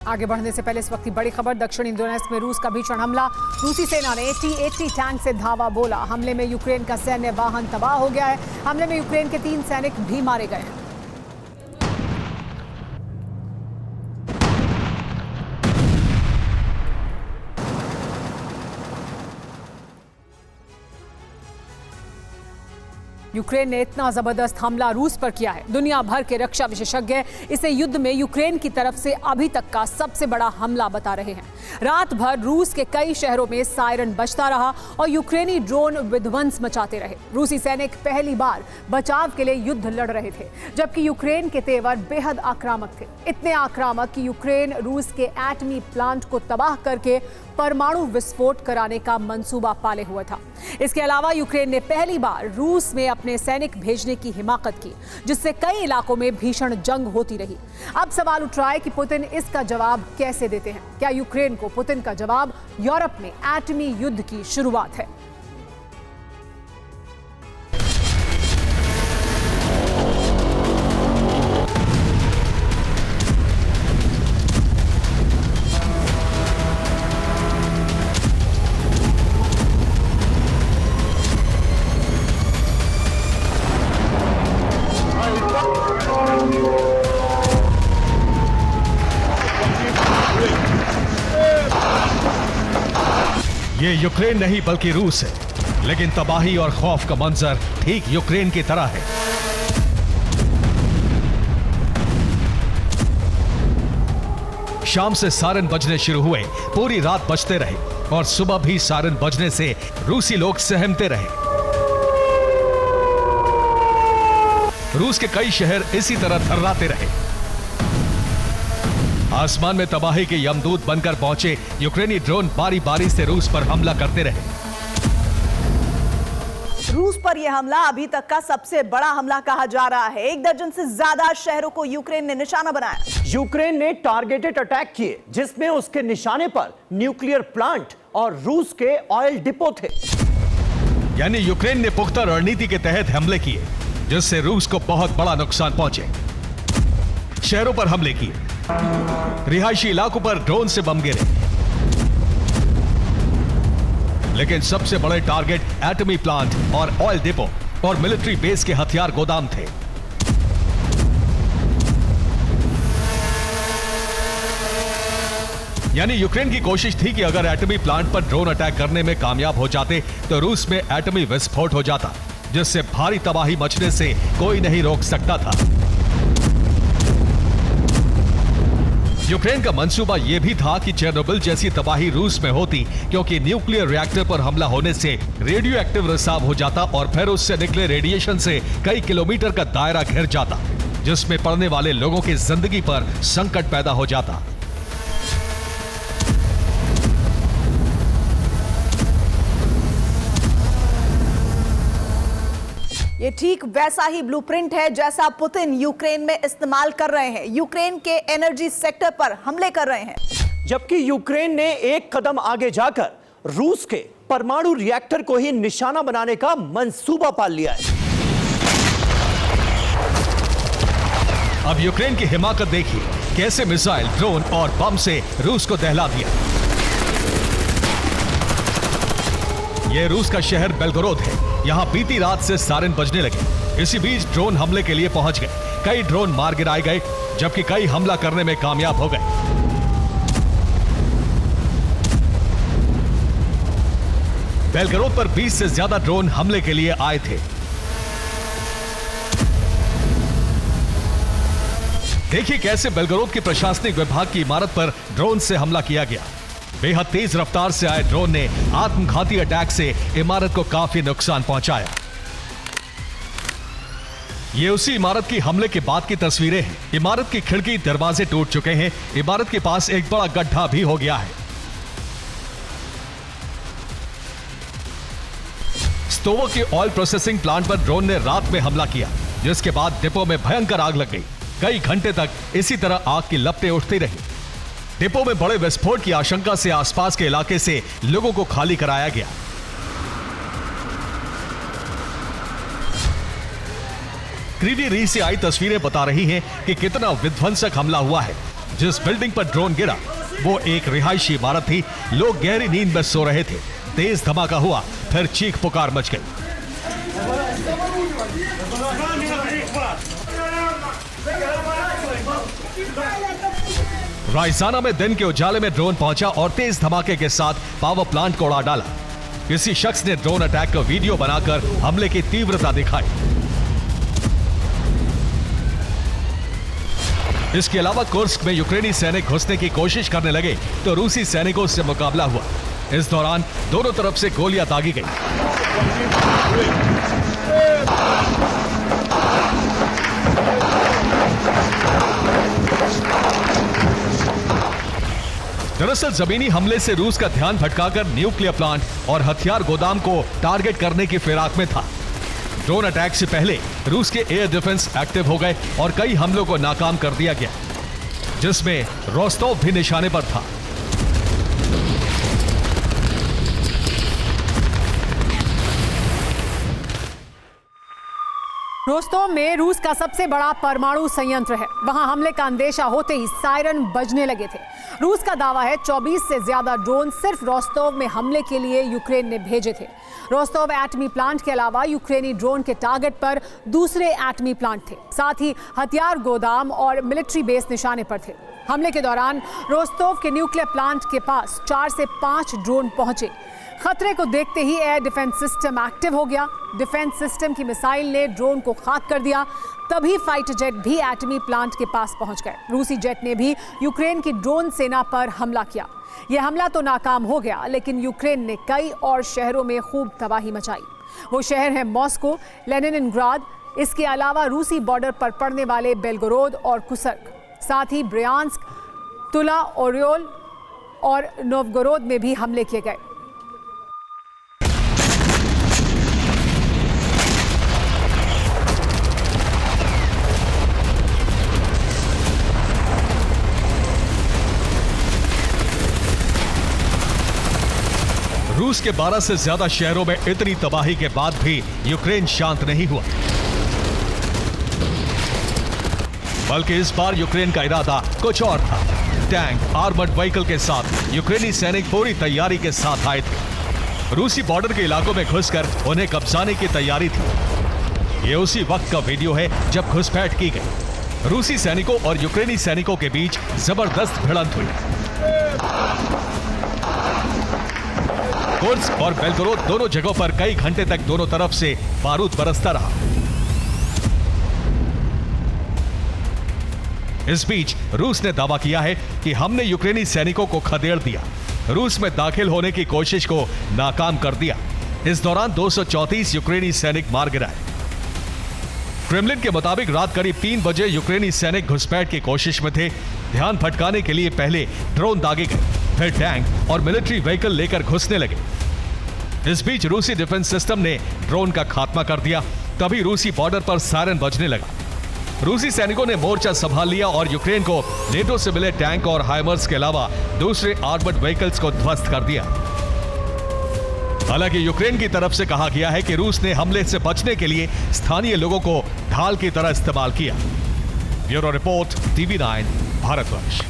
आगे बढ़ने से पहले इस वक्त की बड़ी खबर। दक्षिण इंडोनेशिया में रूस का भीषण हमला। रूसी सेना ने T-80 टैंक से धावा बोला। हमले में यूक्रेन का सैन्य वाहन तबाह हो गया है। हमले में यूक्रेन के 3 सैनिक भी मारे गए हैं। यूक्रेन ने इतना जबरदस्त हमला रूस पर किया है। दुनिया भर के रक्षा विशेषज्ञ इसे युद्ध में यूक्रेन की तरफ से अभी तक का सबसे बड़ा हमला बता रहे हैं। रात भर रूस के कई शहरों में सायरन बजता रहा और यूक्रेनी ड्रोन विध्वंस मचाते रहे। रूसी सैनिक पहली बार बचाव के लिए युद्ध लड़ रहे थे, जबकि यूक्रेन के तेवर बेहद आक्रामक थे। इतने आक्रामक कि यूक्रेन रूस के एटमी प्लांट को तबाह करके परमाणु विस्फोट कराने का मंसूबा पाले हुआ था। इसके अलावा यूक्रेन ने पहली बार रूस में अपने सैनिक भेजने की हिमाकत की, जिससे कई इलाकों में भीषण जंग होती रही। अब सवाल उठ रहा है कि पुतिन इसका जवाब कैसे देते हैं। क्या यूक्रेन को पुतिन का जवाब यूरोप में एटमी युद्ध की शुरुआत है? ये यूक्रेन नहीं बल्कि रूस है, लेकिन तबाही और खौफ का मंजर ठीक यूक्रेन की तरह है। शाम से सायरन बजने शुरू हुए, पूरी रात बजते रहे और सुबह भी सायरन बजने से रूसी लोग सहमते रहे। रूस के कई शहर इसी तरह थर्राते रहे। आसमान में तबाही के यमदूत बनकर पहुंचे यूक्रेनी ड्रोन बारी बारी से रूस पर हमला करते रहे। रूस पर यह हमला अभी तक का सबसे बड़ा हमला कहा जा रहा है। 1 दर्जन से ज्यादा शहरों को यूक्रेन ने निशाना बनाया। यूक्रेन ने टारगेटेड अटैक किए, जिसमें उसके निशाने पर न्यूक्लियर प्लांट और रूस के ऑयल डिपो थे। यानी यूक्रेन ने पुख्ता रणनीति के तहत हमले किए, जिससे रूस को बहुत बड़ा नुकसान पहुंचे। शहरों पर हमले किए, रिहायशी इलाकों पर ड्रोन से बम गिरे, लेकिन सबसे बड़े टारगेट एटमी प्लांट और ऑयल डिपो और मिलिट्री बेस के हथियार गोदाम थे। यानी यूक्रेन की कोशिश थी कि अगर एटमी प्लांट पर ड्रोन अटैक करने में कामयाब हो जाते तो रूस में एटमी विस्फोट हो जाता, जिससे भारी तबाही मचने से कोई नहीं रोक सकता था। यूक्रेन का मंसूबा यह भी था कि चेरनोबिल जैसी तबाही रूस में होती, क्योंकि न्यूक्लियर रिएक्टर पर हमला होने से रेडियो एक्टिव रिसाव हो जाता और फिर उससे निकले रेडिएशन से कई किलोमीटर का दायरा घिर जाता, जिसमें पड़ने वाले लोगों की जिंदगी पर संकट पैदा हो जाता। ये ठीक वैसा ही ब्लूप्रिंट है जैसा पुतिन यूक्रेन में इस्तेमाल कर रहे हैं। यूक्रेन के एनर्जी सेक्टर पर हमले कर रहे हैं, जबकि यूक्रेन ने एक कदम आगे जाकर रूस के परमाणु रिएक्टर को ही निशाना बनाने का मंसूबा पाल लिया है। अब यूक्रेन की हिमाकत देखिए, कैसे मिसाइल, ड्रोन और बम से रूस को दहला दिया। यह रूस का शहर बेलगोरोद है। यहां बीती रात से सायरन बजने लगे। इसी बीच ड्रोन हमले के लिए पहुंच गए। कई ड्रोन मार गिराए गए, जबकि कई हमला करने में कामयाब हो गए। बेलगोरोद पर 20 से ज्यादा ड्रोन हमले के लिए आए थे। देखिए कैसे बेलगोरोद के प्रशासनिक विभाग की इमारत पर ड्रोन से हमला किया गया। बेहद तेज रफ्तार से आए ड्रोन ने आत्मघाती अटैक से इमारत को काफी नुकसान पहुंचाया। ये उसी इमारत की हमले के बाद की तस्वीरें हैं। इमारत की खिड़की, दरवाजे टूट चुके हैं। इमारत के पास एक बड़ा गड्ढा भी हो गया है। स्तोवो के ऑयल प्रोसेसिंग प्लांट पर ड्रोन ने रात में हमला किया, जिसके बाद डिपो में भयंकर आग लग गई। कई घंटे तक इसी तरह आग की लपटें उठती रही। डिपो में बड़े विस्फोट की आशंका से आसपास के इलाके से लोगों को खाली कराया गया। क्रीडी री से आई तस्वीरें बता रही हैं कि कितना विध्वंसक हमला हुआ है, जिस बिल्डिंग पर ड्रोन गिरा वो एक रिहायशी इमारत थी। लोग गहरी नींद में सो रहे थे। तेज धमाका हुआ, फिर चीख पुकार मच गई। रायसाना में दिन के उजाले में ड्रोन पहुंचा और तेज धमाके के साथ पावर प्लांट को उड़ा डाला। किसी शख्स ने ड्रोन अटैक का वीडियो बनाकर हमले की तीव्रता दिखाई। इसके अलावा कुर्स्क में यूक्रेनी सैनिक घुसने की कोशिश करने लगे तो रूसी सैनिकों से मुकाबला हुआ। इस दौरान दोनों तरफ से गोलियां दागी गई। दरअसल जमीनी हमले से रूस का ध्यान भटकाकर न्यूक्लियर प्लांट और हथियार गोदाम को टारगेट करने की फिराक में था। ड्रोन अटैक से पहले रूस के एयर डिफेंस एक्टिव हो गए और कई हमलों को नाकाम कर दिया गया, जिसमें रोस्टोव भी निशाने पर था। रोस्टोव में रूस का सबसे बड़ा परमाणु संयंत्र है। वहां हमले का अंदेशा होते ही सायरन बजने लगे थे। रूस का दावा है 24 से ज्यादा ड्रोन सिर्फ रोस्टोव में हमले के लिए यूक्रेन ने भेजे थे। रोस्टोव एटमी प्लांट के अलावा यूक्रेनी ड्रोन के टारगेट पर दूसरे एटमी प्लांट थे। साथ ही हथियार गोदाम और मिलिट्री बेस निशाने पर थे। हमले के दौरान रोस्टोव के न्यूक्लियर प्लांट के पास 4 से 5 ड्रोन पहुंचे। खतरे को देखते ही एयर डिफेंस सिस्टम एक्टिव हो गया। डिफेंस सिस्टम की मिसाइल ने ड्रोन को खाक कर दिया। तभी फाइटर जेट भी एटमी प्लांट के पास पहुंच गए। रूसी जेट ने भी यूक्रेन की ड्रोन सेना पर हमला किया। यह हमला तो नाकाम हो गया, लेकिन यूक्रेन ने कई और शहरों में खूब तबाही मचाई। वो शहर है मॉस्को, लेनिनग्राद, इसके अलावा रूसी बॉर्डर पर पड़ने वाले बेलगोरोद और कुर्स्क, साथ ही ब्रियांस्क, तुला, ओरियोल और नोवगोरोद में भी हमले किए गए। रूस के 12 से ज्यादा शहरों में इतनी तबाही के बाद भी यूक्रेन शांत नहीं हुआ, बल्कि इस बार यूक्रेन का इरादा कुछ और था। टैंक, आर्मर्ड व्हीकल के साथ यूक्रेनी सैनिक पूरी तैयारी के साथ आए थे। रूसी बॉर्डर के इलाकों में घुसकर उन्हें कब्जाने की तैयारी थी। ये उसी वक्त का वीडियो है जब घुसपैठ की गई। रूसी सैनिकों और यूक्रेनी सैनिकों के बीच जबरदस्त भिड़ंत हुई। कुर्स्क और बेलगोरोद दोनों जगहों पर कई घंटे तक दोनों तरफ से बारूद बरसता रहा। इस बीच रूस ने दावा किया है कि हमने यूक्रेनी सैनिकों को खदेड़ दिया, रूस में दाखिल होने की कोशिश को नाकाम कर दिया। इस दौरान 234 यूक्रेनी सैनिक मार गिराए। क्रेमलिन के मुताबिक रात करीब 3 बजे यूक्रेनी सैनिक घुसपैठ की कोशिश में थे। ध्यान भटकाने के लिए पहले ड्रोन दागे गए, फिर टैंक और मिलिट्री व्हीकल लेकर घुसने लगे। इस बीच रूसी डिफेंस सिस्टम ने ड्रोन का खात्मा कर दिया। तभी रूसी बॉर्डर पर सायरन बजने लगा। रूसी सैनिकों ने मोर्चा संभाल लिया और यूक्रेन को नेटो से मिले टैंक और हाइमर्स के अलावा दूसरे आर्मर्ड व्हीकल्स को ध्वस्त कर दिया। हालांकि यूक्रेन की तरफ से कहा गया है कि रूस ने हमले से बचने के लिए स्थानीय लोगों को ढाल की तरह इस्तेमाल किया। Bureau report, TV9, Bharatvarsh.